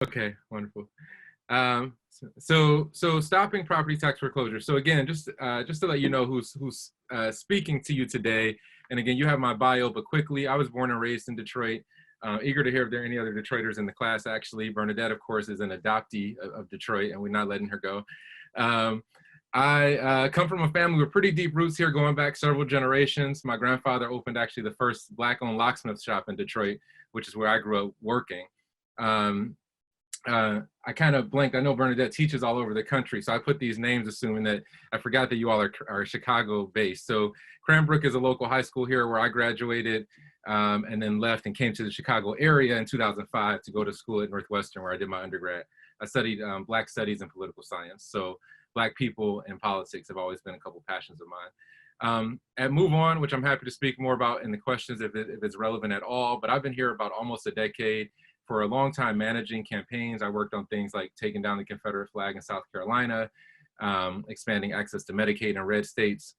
Okay, wonderful. So stopping property tax foreclosure. So again, just to let you know who's speaking to you today. And again, you have my bio, but quickly, I was born and raised in Detroit. Eager to hear if there are any other Detroiters in the class. Actually, Bernadette, of course, is an adoptee of Detroit, and we're not letting her go. I come from a family with pretty deep roots here, going back several generations. My grandfather opened actually the first Black-owned locksmith shop in Detroit, which is where I grew up working. I kind of blanked. I know Bernadette teaches all over the country, so I put these names assuming that I forgot that you all are Chicago based. So Cranbrook is a local high school here where I graduated, and then left and came to the Chicago area in 2005 to go to school at Northwestern where I did my undergrad. I studied Black Studies and Political Science. So Black people and politics have always been a couple passions of mine. At MoveOn, which I'm happy to speak more about in the questions if it's relevant at all, but I've been here about almost a decade. For a long time managing campaigns. I worked on things like taking down the Confederate flag in South Carolina, expanding access to Medicaid in red states.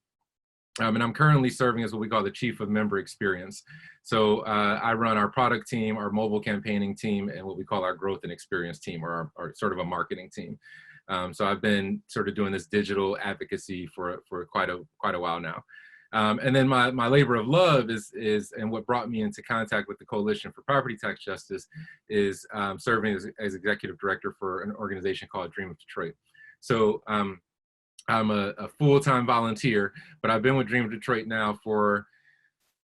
And I'm currently serving as what we call the Chief of Member Experience. So I run our product team, our mobile campaigning team, and what we call our growth and experience team, or our sort of a marketing team. So I've been sort of doing this digital advocacy for quite a while now. And then my labor of love is and what brought me into contact with the Coalition for Property Tax Justice is serving as executive director for an organization called Dream of Detroit. So I'm a full-time volunteer, but I've been with Dream of Detroit now for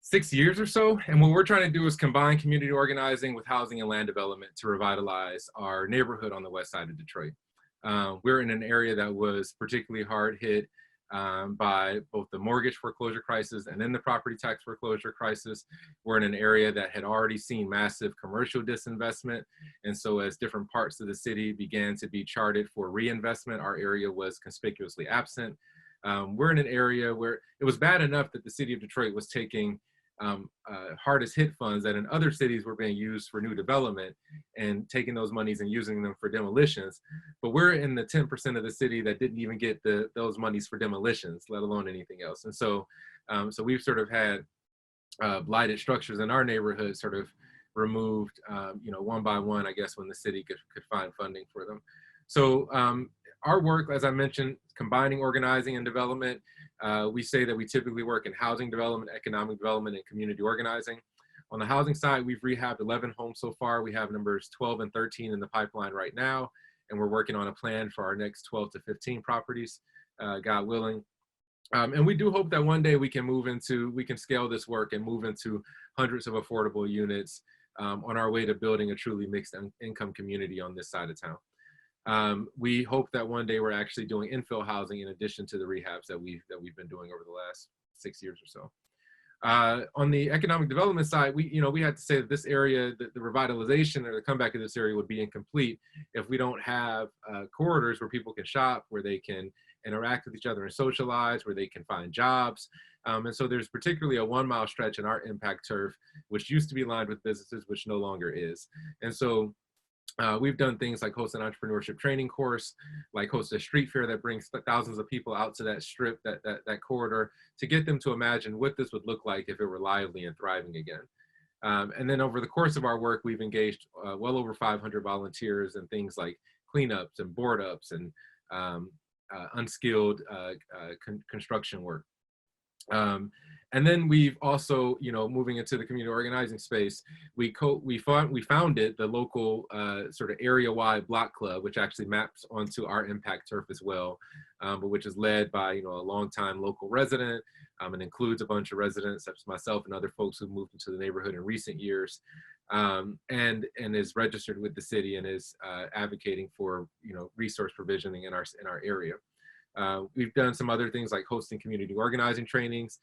6 years or so. And what we're trying to do is combine community organizing with housing and land development to revitalize our neighborhood on the west side of Detroit. We're in an area that was particularly hard hit by both the mortgage foreclosure crisis and then the property tax foreclosure crisis. We're in an area that had already seen massive commercial disinvestment. And so as different parts of the city began to be charted for reinvestment, our area was conspicuously absent. We're in an area where it was bad enough that the city of Detroit was taking hardest hit funds that in other cities were being used for new development and taking those monies and using them for demolitions. But we're in the 10% of the city that didn't even get those monies for demolitions, let alone anything else. And so, so we've sort of had blighted structures in our neighborhood sort of removed, one by one, I guess, when the city could find funding for them. So our work, as I mentioned, combining organizing and development. We say that we typically work in housing development, economic development, and community organizing. On the housing side, we've rehabbed 11 homes so far. We have numbers 12 and 13 in the pipeline right now, and we're working on a plan for our next 12 to 15 properties, God willing. And we do hope that one day we can scale this work and move into hundreds of affordable units on our way to building a truly mixed income community on this side of town. We hope that one day we're actually doing infill housing in addition to the rehabs that we've been doing over the last 6 years or so. On the economic development side, we had to say that this area, the revitalization or the comeback of this area would be incomplete if we don't have corridors where people can shop, where they can interact with each other and socialize, where they can find jobs. And so there's particularly a 1 mile stretch in our impact turf, which used to be lined with businesses, which no longer is. And so we've done things like host an entrepreneurship training course, like host a street fair that brings thousands of people out to that strip, that corridor, to get them to imagine what this would look like if it were lively and thriving again. And then over the course of our work, we've engaged well over 500 volunteers in things like cleanups and board ups and unskilled construction work. And then we've also, moving into the community organizing space, we founded the local sort of area-wide block club, which actually maps onto our impact turf as well, but which is led by a longtime local resident and includes a bunch of residents such as myself and other folks who moved into the neighborhood in recent years, and is registered with the city and is advocating for resource provisioning in our area. We've done some other things like hosting community organizing trainings.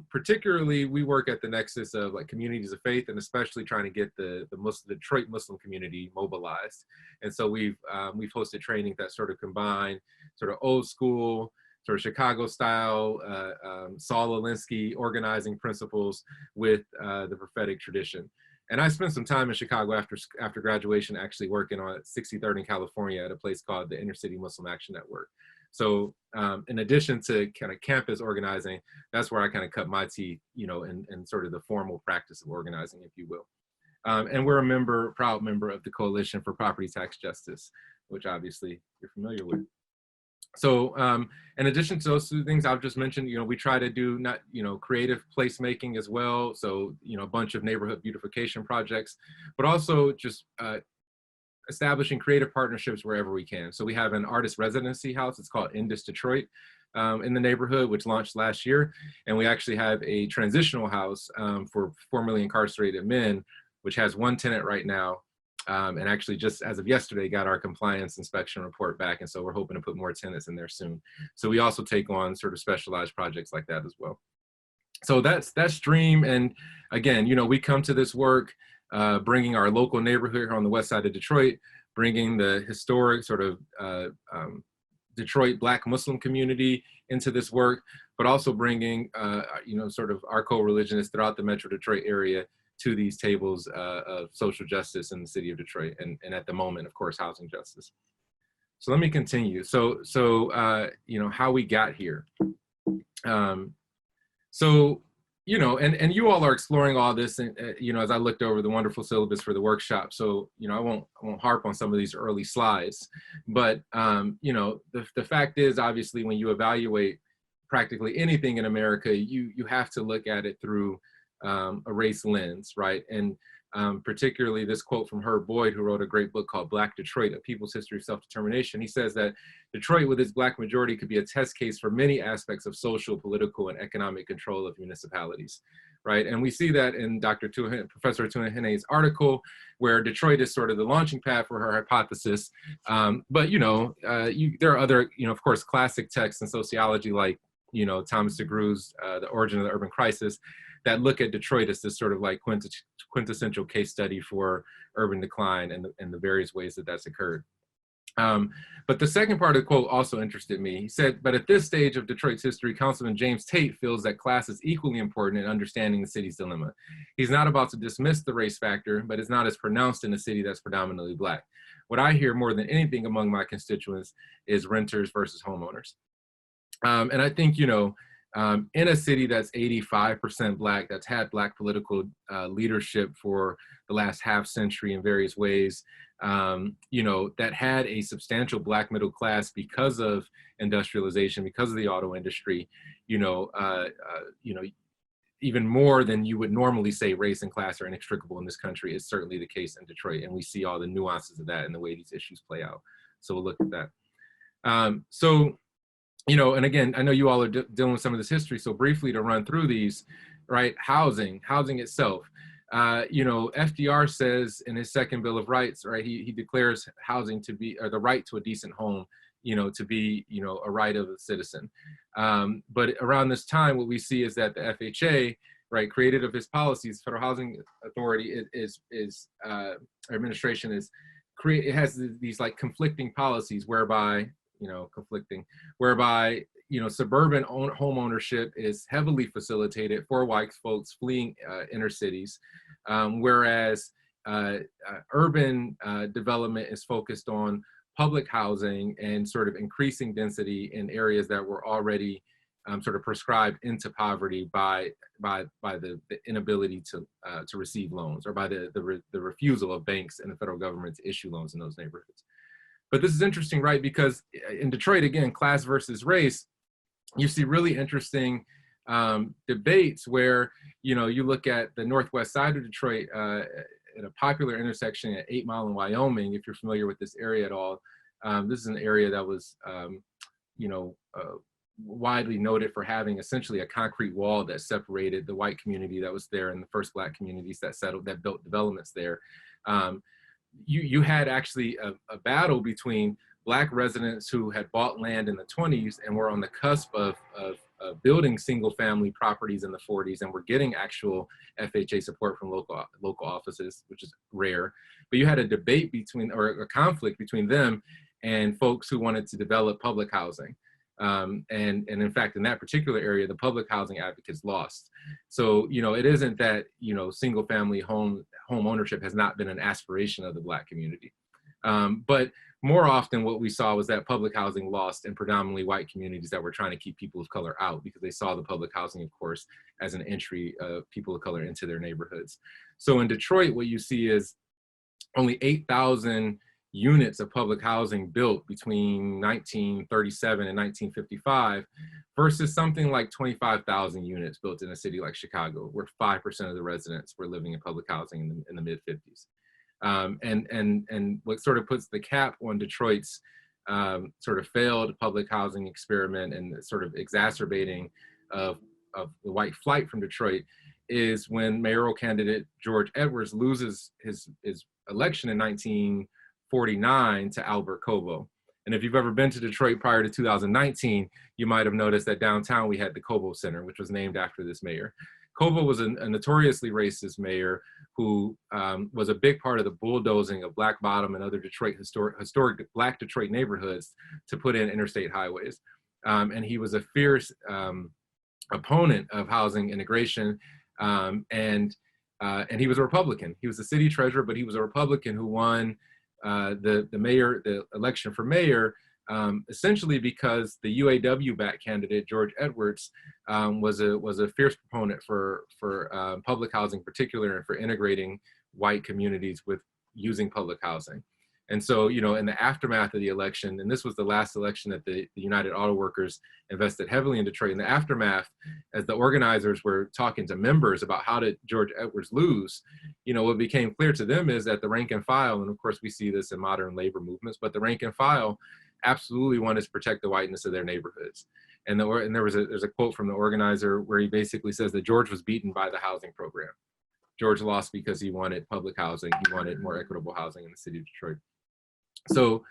Particularly, we work at the nexus of like communities of faith and especially trying to get the Detroit Muslim community mobilized. And so we've hosted trainings that sort of combine sort of old school, sort of Chicago style, Saul Alinsky organizing principles with the prophetic tradition. And I spent some time in Chicago after graduation actually working on 63rd in California at a place called the Inner City Muslim Action Network. So in addition to kind of campus organizing, that's where I kind of cut my teeth, in sort of the formal practice of organizing, if you will. And we're a proud member of the Coalition for Property Tax Justice, which obviously you're familiar with. So in addition to those two things I've just mentioned, we try to do creative placemaking as well. So, a bunch of neighborhood beautification projects, but also just establishing creative partnerships wherever we can. So we have an artist residency house. It's called Indus Detroit in the neighborhood, which launched last year. And we actually have a transitional house for formerly incarcerated men, which has one tenant right now. And actually just as of yesterday got our compliance inspection report back. And so we're hoping to put more tenants in there soon. So we also take on sort of specialized projects like that as well. So that's Dream. And again, we come to this work bringing our local neighborhood here on the west side of Detroit, bringing the historic sort of Detroit Black Muslim community into this work, but also bringing, sort of our co-religionists throughout the Metro Detroit area to these tables of social justice in the city of Detroit, and at the moment, of course, housing justice. So let me continue. So how we got here. And you all are exploring all this, and as I looked over the wonderful syllabus for the workshop. So I won't harp on some of these early slides, but the fact is, obviously, when you evaluate practically anything in America, you have to look at it through a race lens, right? And particularly this quote from Herb Boyd, who wrote a great book called Black Detroit, A People's History of Self-Determination. He says that Detroit, with its Black majority, could be a test case for many aspects of social, political, and economic control of municipalities, right? And we see that in Professor Tuahene's article, where Detroit is sort of the launching pad for her hypothesis. But there are other, of course, classic texts in sociology like, Thomas DeGroo's The Origin of the Urban Crisis, that look at Detroit as this sort of like quintessential case study for urban decline and the various ways that that's occurred. But the second part of the quote also interested me. He said, but at this stage of Detroit's history, Councilman James Tate feels that class is equally important in understanding the city's dilemma. He's not about to dismiss the race factor, but it's not as pronounced in a city that's predominantly Black. What I hear more than anything among my constituents is renters versus homeowners. And I think, in a city that's 85% Black, that's had Black political leadership for the last half century in various ways, that had a substantial Black middle class because of industrialization, because of the auto industry, even more than you would normally say race and class are inextricable in this country is certainly the case in Detroit. And we see all the nuances of that and the way these issues play out. So we'll look at that. And again, I know you all are dealing with some of this history, so briefly to run through these, right? Housing itself. FDR says in his second Bill of Rights, right, he declares housing to be, or the right to a decent home, to be, a right of a citizen. But around this time, what we see is that the FHA, right, created of his policies, Federal Housing Authority administration it has these like conflicting policies whereby, suburban home ownership is heavily facilitated for white folks fleeing inner cities, whereas urban development is focused on public housing and sort of increasing density in areas that were already sort of prescribed into poverty by the inability to receive loans, or by the refusal of banks and the federal government to issue loans in those neighborhoods. But this is interesting, right? Because in Detroit, again, class versus race, you see really interesting debates where, you look at the northwest side of Detroit at a popular intersection at 8 Mile in Wyoming, if you're familiar with this area at all. This is an area that was, widely noted for having essentially a concrete wall that separated the white community that was there and the first Black communities that built developments there. You had actually a battle between Black residents who had bought land in the 20s and were on the cusp of building single family properties in the 40s and were getting actual FHA support from local offices, which is rare. But you had a debate or a conflict between them and folks who wanted to develop public housing. And in fact, in that particular area, the public housing advocates lost. So, it isn't that, single family home ownership has not been an aspiration of the Black community. But more often what we saw was that public housing lost in predominantly white communities that were trying to keep people of color out, because they saw the public housing, of course, as an entry of people of color into their neighborhoods. So in Detroit, what you see is only 8,000 units of public housing built between 1937 and 1955 versus something like 25,000 units built in a city like Chicago, where 5% of the residents were living in public housing in the mid 50s. And what sort of puts the cap on Detroit's sort of failed public housing experiment and sort of exacerbating of the white flight from Detroit is when mayoral candidate George Edwards loses his election in 1949 to Albert Cobo. And if you've ever been to Detroit prior to 2019, you might have noticed that downtown we had the Cobo Center, which was named after this mayor. Cobo was a notoriously racist mayor who was a big part of the bulldozing of Black Bottom and other Detroit historic Black Detroit neighborhoods to put in interstate highways. And he was a fierce opponent of housing integration, and he was a Republican. He was the city treasurer, but he was a Republican who won the election for mayor, essentially because the UAW-backed candidate George Edwards was a fierce proponent for public housing, in particular, and for integrating white communities with using public housing. And so, you know, in the aftermath of the election, and this was the last election that the United Auto Workers invested heavily in Detroit, in the aftermath, as the organizers were talking to members about how did George Edwards lose, you know, what became clear to them is that the rank and file, and of course we see this in modern labor movements, but the rank and file absolutely wanted to protect the whiteness of their neighborhoods. And there's a quote from the organizer where he basically says that George was beaten by the housing program. George lost because he wanted public housing. He wanted more equitable housing in the city of Detroit. So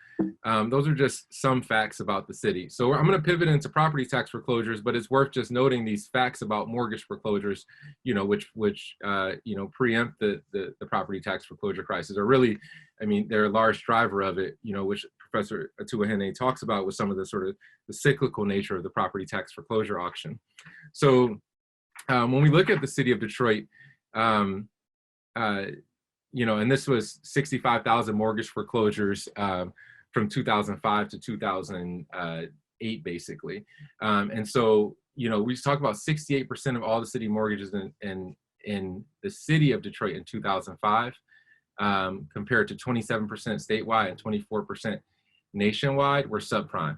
those are just some facts about the city. So I'm going to pivot into property tax foreclosures, but it's worth just noting these facts about mortgage foreclosures, you know, which you know, preempt the property tax foreclosure crisis, or really, I mean, they're a large driver of it, you know, which Professor Atuahene talks about with some of the sort of the cyclical nature of the property tax foreclosure auction. So when we look at the city of Detroit, you know, and this was 65,000 mortgage foreclosures from 2005 to 2008, basically. And so, you know, we talk about 68% of all the city mortgages in the city of Detroit in 2005, compared to 27% statewide and 24% nationwide were subprime.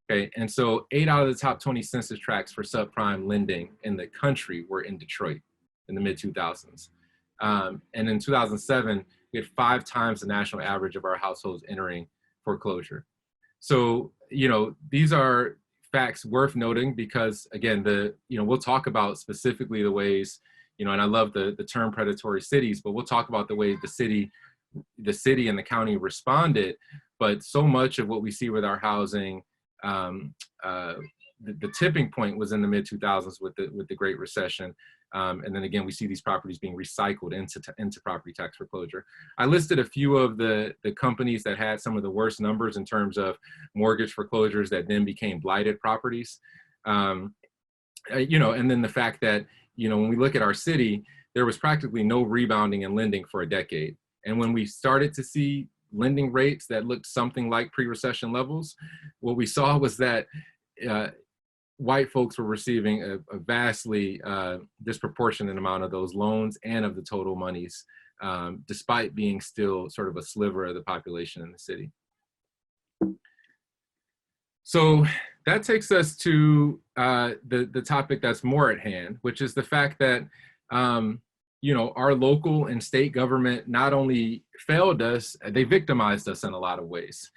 Okay, and so 8 out of the top 20 census tracts for subprime lending in the country were in Detroit in the mid 2000s. And in 2007, we had 5 times the national average of our households entering foreclosure. So, you know, these are facts worth noting because, again, you know, we'll talk about specifically the ways, you know, and I love the term predatory cities, but we'll talk about the way the city and the county responded. But so much of what we see with our housing, the tipping point was in the mid 2000s with the Great Recession. And then again, we see these properties being recycled into property tax foreclosure. I listed a few of the companies that had some of the worst numbers in terms of mortgage foreclosures that then became blighted properties. You know, and then the fact that, you know, when we look at our city, there was practically no rebounding in lending for a decade. And when we started to see lending rates that looked something like pre-recession levels, what we saw was that white folks were receiving a vastly disproportionate amount of those loans and of the total monies, despite being still sort of a sliver of the population in the city. So that takes us to the topic that's more at hand, which is the fact that you know, our local and state government not only failed us, they victimized us in a lot of ways.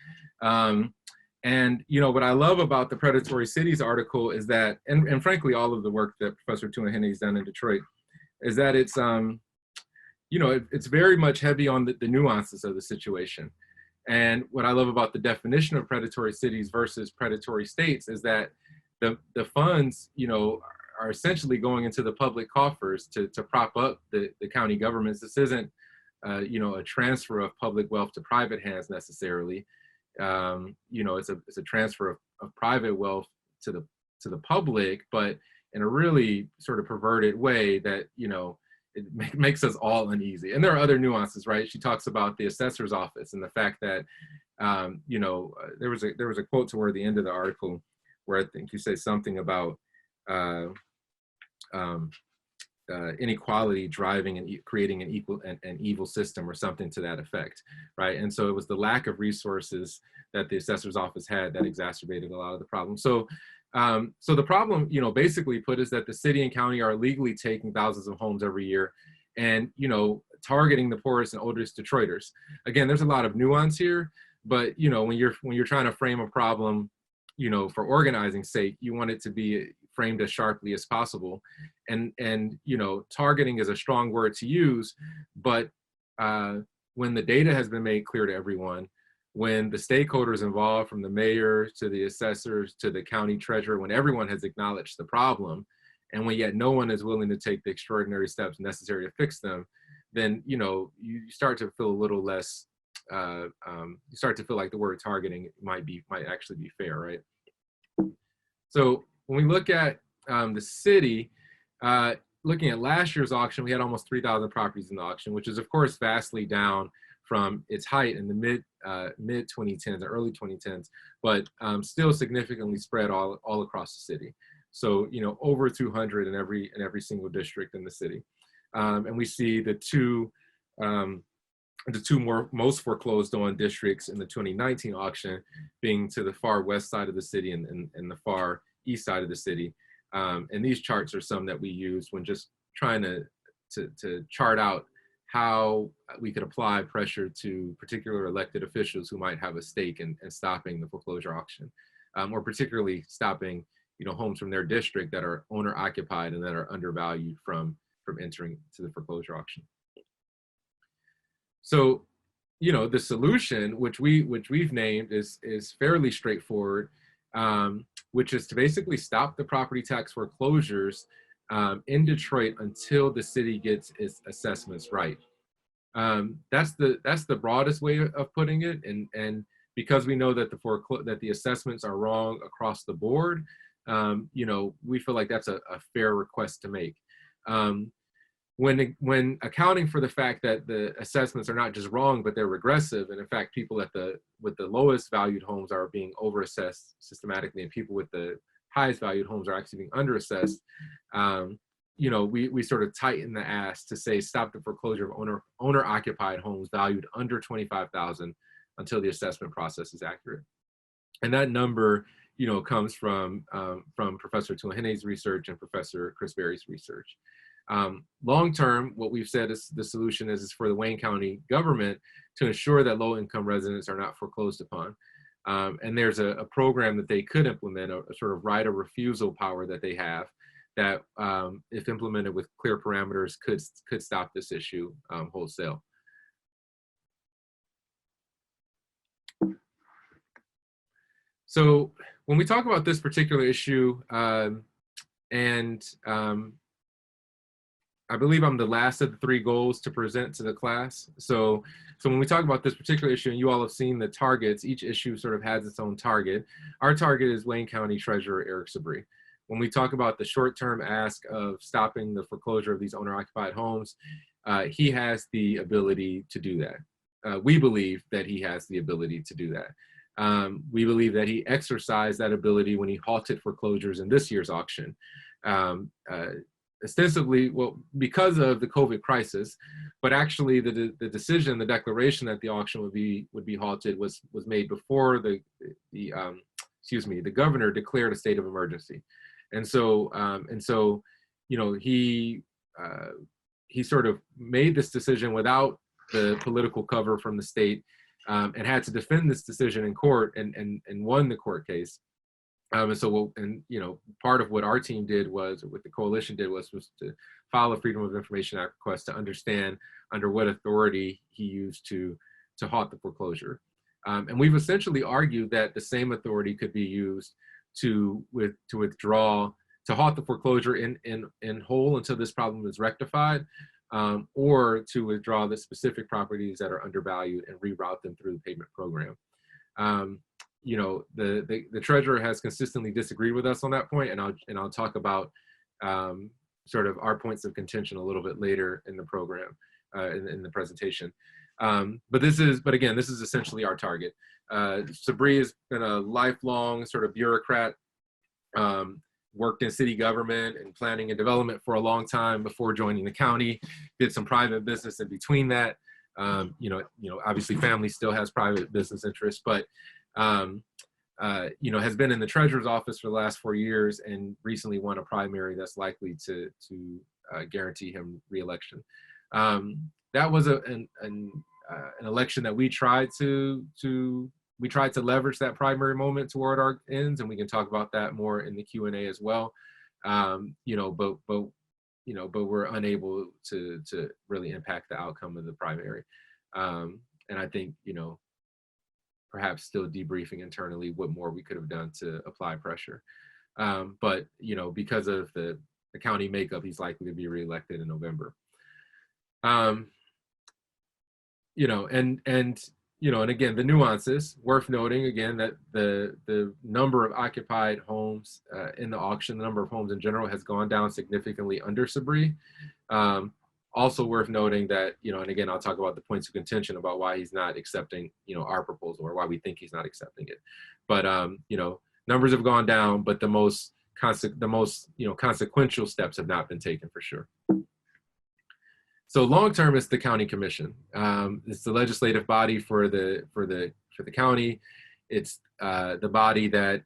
And, you know, what I love about the Predatory Cities article is that, and frankly, all of the work that Professor Atuahene has done in Detroit, is that it's, you know, it's very much heavy on the nuances of the situation. And what I love about the definition of predatory cities versus predatory states is that the funds, you know, are essentially going into the public coffers to prop up the county governments. This isn't, you know, a transfer of public wealth to private hands necessarily. You know, it's a transfer of private wealth to the public, but in a really sort of perverted way that, you know, it makes us all uneasy. And there are other nuances, right? She talks about the assessor's office and the fact that, you know, there was a quote toward the end of the article where I think you say something about, inequality driving and creating an evil system or something to that effect, right? And so it was the lack of resources that the assessor's office had that exacerbated a lot of the problems. So, so the problem, you know, basically put is that the city and county are illegally taking thousands of homes every year, and you know, targeting the poorest and oldest Detroiters. Again, there's a lot of nuance here, but you know, when you're trying to frame a problem, you know, for organizing's sake, you want it to be framed as sharply as possible. And you know, targeting is a strong word to use, but when the data has been made clear to everyone, when the stakeholders involved, from the mayor to the assessors to the county treasurer, when everyone has acknowledged the problem, and when yet no one is willing to take the extraordinary steps necessary to fix them, then you know, you start to feel a little less, you start to feel like the word targeting might actually be fair, right? So when we look at the city, looking at last year's auction, we had almost 3,000 properties in the auction, which is of course vastly down from its height in the mid 2010s or early 2010s, but still significantly spread all across the city. So you know, over 200 in every single district in the city, and we see the two most foreclosed on districts in the 2019 auction being to the far west side of the city and the far east side of the city. And these charts are some that we use when just trying to chart out how we could apply pressure to particular elected officials who might have a stake in stopping the foreclosure auction, or particularly stopping, you know, homes from their district that are owner occupied and that are undervalued from entering to the foreclosure auction. So, you know, the solution, which we've named, is fairly straightforward, which is to basically stop the property tax foreclosures in Detroit until the city gets its assessments right. That's the broadest way of putting it, and because we know that the assessments are wrong across the board, you know, we feel like that's a fair request to make. When accounting for the fact that the assessments are not just wrong, but they're regressive, and in fact, people with the lowest valued homes are being overassessed systematically, and people with the highest valued homes are actually being underassessed, you know, we sort of tighten the ask to say stop the foreclosure of owner occupied homes valued under $25,000 until the assessment process is accurate. And that number, you know, comes from Professor Tuahene's research and Professor Chris Berry's research. Long term, what we've said is the solution is for the Wayne County government to ensure that low income residents are not foreclosed upon. And there's a program that they could implement, a sort of right of refusal power that they have, that if implemented with clear parameters could stop this issue wholesale. So when we talk about this particular issue, I believe I'm the last of the three goals to present to the class. So when we talk about this particular issue, and you all have seen the targets, each issue sort of has its own target. Our target is Wayne County Treasurer Eric Sabri. When we talk about the short-term ask of stopping the foreclosure of these owner-occupied homes, he has the ability to do that. We believe that he has the ability to do that. We believe that he exercised that ability when he halted foreclosures in this year's auction. Ostensibly, well, because of the COVID crisis, but actually the decision, the declaration that the auction would be halted was made before the governor declared a state of emergency, and so you know, he sort of made this decision without the political cover from the state, and had to defend this decision in court and won the court case. And so, you know, part of what our team did was, or what the coalition did was to file a Freedom of Information Act request to understand under what authority he used to halt the foreclosure. And we've essentially argued that the same authority could be used to halt the foreclosure in whole until this problem is rectified, or to withdraw the specific properties that are undervalued and reroute them through the payment program. You know, the treasurer has consistently disagreed with us on that point, and I'll talk about sort of our points of contention a little bit later in the program, in the presentation. But again, this is essentially our target. Sabri has been a lifelong sort of bureaucrat, worked in city government and planning and development for a long time before joining the county, did some private business in between that. Obviously family still has private business interests, but has been in the treasurer's office for the last 4 years and recently won a primary that's likely to guarantee him re-election. That was an election that we tried to leverage that primary moment toward our ends, and we can talk about that more in the Q&A as well. But we're unable to really impact the outcome of the primary. And I think, perhaps still debriefing internally what more we could have done to apply pressure. But, because of the county makeup, he's likely to be reelected in November. And again, the nuances worth noting again that the number of occupied homes in the auction, the number of homes in general, has gone down significantly under Sabri. Also worth noting that, and again, I'll talk about the points of contention about why he's not accepting, our proposal, or why we think he's not accepting it. But, numbers have gone down, but the most consequential steps have not been taken for sure. So long-term, it's the county commission. It's the legislative body for the county. It's the body that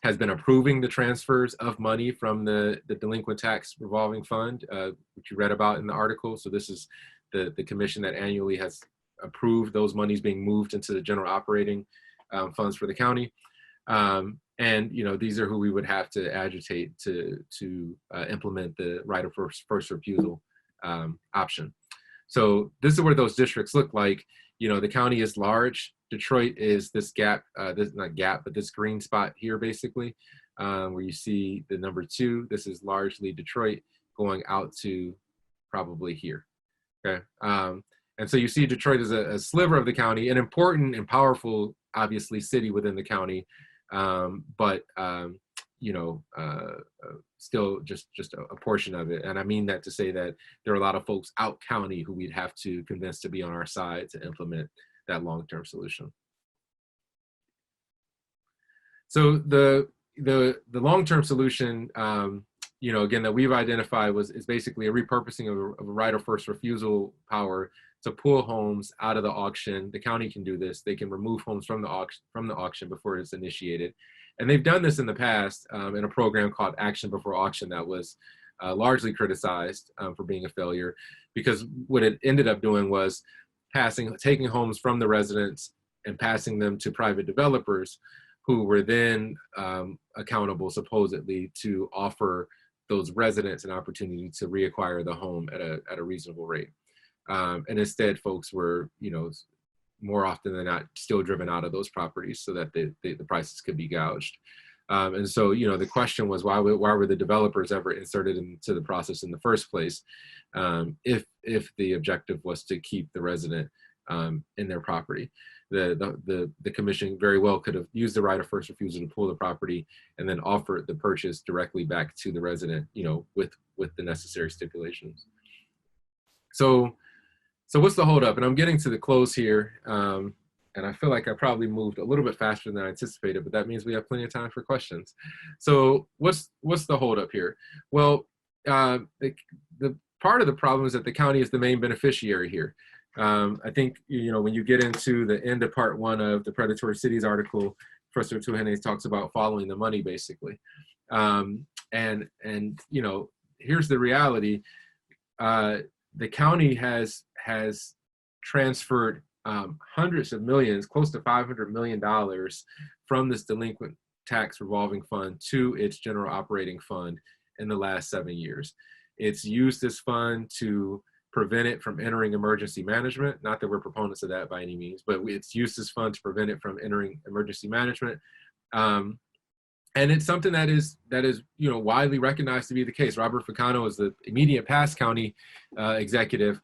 has been approving the transfers of money from the delinquent tax revolving fund, which you read about in the article. So this is the commission that annually has approved those monies being moved into the general operating funds for the county. And these are who we would have to agitate to implement the right of first refusal option. So this is what those districts look like. The county is large. Detroit is this gap, this green spot here, basically, where you see the number 2. This is largely Detroit going out to probably here. Okay. And so you see Detroit as a sliver of the county, an important and powerful, obviously, city within the county, but still just a portion of it. And I mean that to say that there are a lot of folks out county who we'd have to convince to be on our side to implement that long-term solution. So the long-term solution, again, that we've identified is basically a repurposing of a right of first refusal power to pull homes out of the auction. The county can do this. They can remove homes from the auction before it's initiated. And they've done this in the past in a program called Action Before Auction that was largely criticized for being a failure, because what it ended up doing was taking homes from the residents and passing them to private developers who were then accountable, supposedly, to offer those residents an opportunity to reacquire the home at a reasonable rate. And instead, folks were, more often than not, still driven out of those properties so that the prices could be gouged. And so, the question was, why were the developers ever inserted into the process in the first place, if the objective was to keep the resident in their property? The commission very well could have used the right of first refusal to pull the property and then offer the purchase directly back to the resident, with the necessary stipulations. So what's the holdup? And I'm getting to the close here. And I feel like I probably moved a little bit faster than I anticipated, but that means we have plenty of time for questions. So what's the holdup here? Well, the part of the problem is that the county is the main beneficiary here. I think, when you get into the end of part 1 of the Predatory Cities article, Professor Tuhene talks about following the money, basically. And here's the reality. The county has transferred hundreds of millions, close to $500 million from this delinquent tax revolving fund to its general operating fund in the last 7 years. It's used this fund to prevent it from entering emergency management. Not that we're proponents of that by any means, but it's used this fund to prevent it from entering emergency management. And it's something that is widely recognized to be the case. Robert Ficano is the immediate past county executive.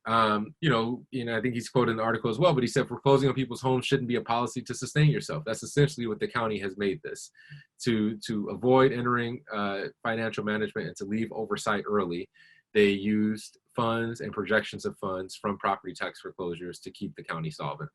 I think he's quoted in the article as well, but he said foreclosing on people's homes shouldn't be a policy to sustain yourself. That's essentially what the county has made this, to avoid entering financial management and to leave oversight early. They used funds and projections of funds from property tax foreclosures to keep the county solvent.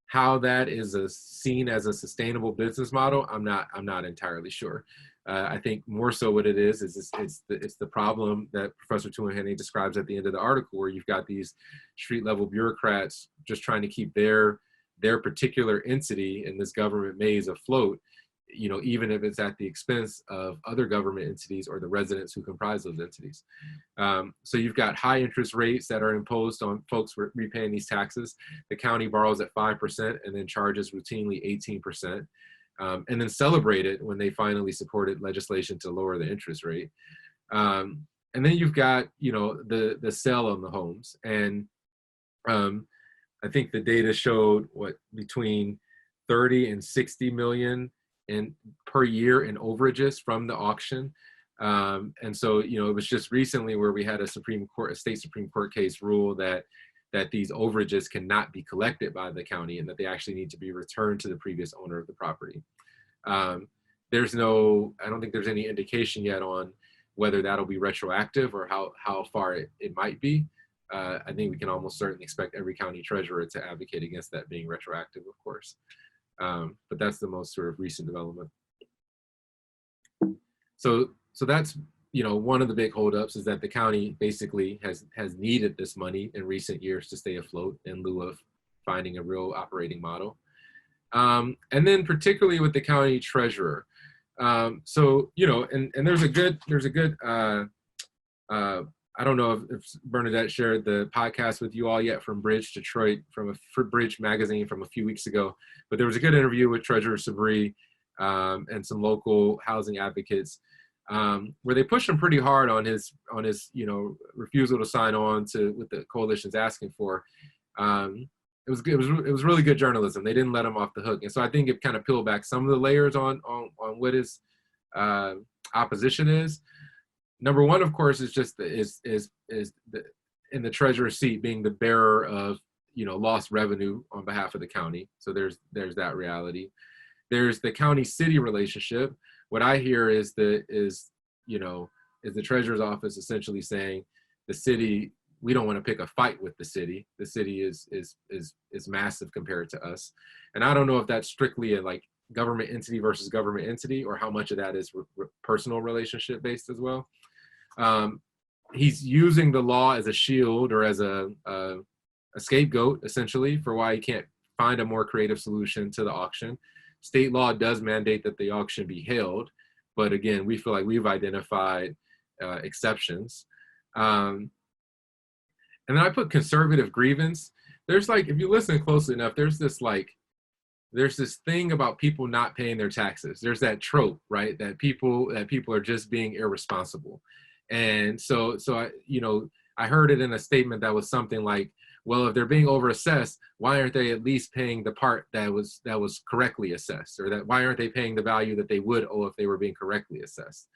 How that is seen as a sustainable business model, I'm not entirely sure. I think more so what it is it's the problem that Professor Tuahene describes at the end of the article, where you've got these street level bureaucrats just trying to keep their particular entity in this government maze afloat, you know, even if it's at the expense of other government entities or the residents who comprise those entities. So you've got high interest rates that are imposed on folks repaying these taxes. The county borrows at 5% and then charges routinely 18%, and then celebrated when they finally supported legislation to lower the interest rate. And then you've got, you know, the sale on the homes. And I think the data showed between 30 and 60 million per year in overages from the auction. And so, you know, it was just recently where we had a state Supreme Court case rule that these overages cannot be collected by the county and that they actually need to be returned to the previous owner of the property. I don't think there's any indication yet on whether that'll be retroactive or how far it might be. I think we can almost certainly expect every county treasurer to advocate against that being retroactive, of course. But that's the most sort of recent development. So that's, you know, one of the big holdups is that the county basically has needed this money in recent years to stay afloat in lieu of finding a real operating model. And then particularly with the county treasurer. So, you know, and there's a good, I don't know if Bernadette shared the podcast with you all yet from Bridge Detroit, from Bridge magazine from a few weeks ago, but there was a good interview with Treasurer Sabri and some local housing advocates where they pushed him pretty hard on his you know, refusal to sign on to what the coalition's asking for. It was really good journalism. They didn't let him off the hook, and so I think it kind of peeled back some of the layers on what his opposition is. Number one, of course, is just in the treasurer's seat being the bearer of, you know, lost revenue on behalf of the county. So there's that reality. There's the county-city relationship. What I hear is the treasurer's office essentially saying the city, we don't want to pick a fight with the city. The city is massive compared to us, and I don't know if that's strictly a like government entity versus government entity, or how much of that is personal relationship based as well. He's using the law as a shield or as a scapegoat, essentially, for why he can't find a more creative solution to the auction. State law does mandate that the auction be held, but again, we feel like we've identified exceptions. And then I put conservative grievance. There's like, if you listen closely enough, there's this thing about people not paying their taxes. There's that trope, right? That people are just being irresponsible. And so I heard it in a statement that was something like, well, if they're being overassessed, why aren't they at least paying the part that was correctly assessed? Or that why aren't they paying the value that they would owe if they were being correctly assessed?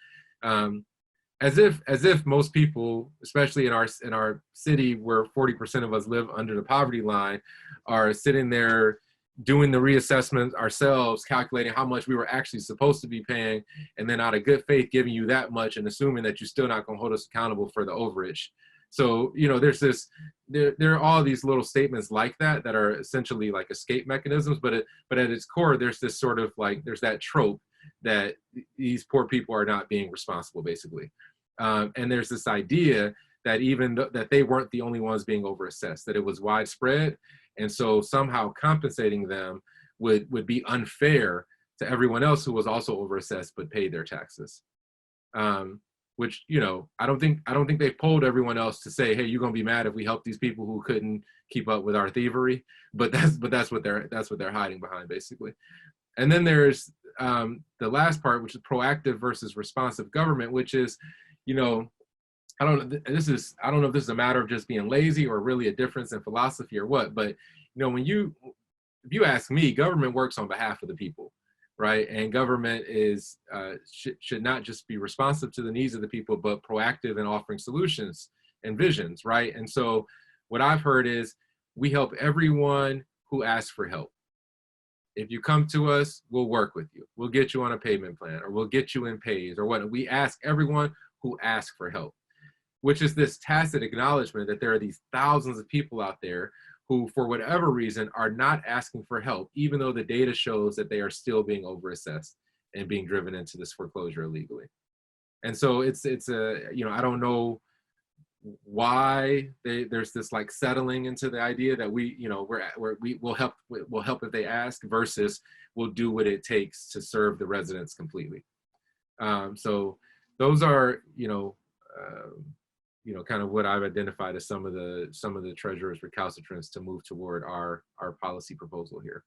As if most people, especially in our city where 40% of us live under the poverty line, are sitting there doing the reassessment ourselves, calculating how much we were actually supposed to be paying, and then out of good faith giving you that much and assuming that you're still not going to hold us accountable for the overage. So, you know, there are all these little statements like that are essentially like escape mechanisms, but at its core, there's this sort of like, there's that trope that these poor people are not being responsible, basically. And there's this idea that that they weren't the only ones being overassessed, that it was widespread. And so somehow compensating them would be unfair to everyone else who was also overassessed but paid their taxes. Which, you know, I don't think they've polled everyone else to say, hey, you're gonna be mad if we help these people who couldn't keep up with our thievery. But that's what they're hiding behind, basically. And then there's the last part, which is proactive versus responsive government, which is, you know, I don't know if this is a matter of just being lazy or really a difference in philosophy or what, but, you know, if you ask me, government works on behalf of the people, right? And government should not just be responsive to the needs of the people, but proactive in offering solutions and visions, right? And so what I've heard is we help everyone who asks for help. If you come to us, we'll work with you. We'll get you on a payment plan, or we'll get you in pays, or what. We ask everyone who asks for help, which is this tacit acknowledgement that there are these thousands of people out there who, for whatever reason, are not asking for help, even though the data shows that they are still being overassessed and being driven into this foreclosure illegally. And so it's a, you know, I don't know why there's this like settling into the idea that we, you know, we'll help if they ask, versus we'll do what it takes to serve the residents completely. So those are, kind of what I've identified as some of the treasurer's recalcitrance to move toward our policy proposal here.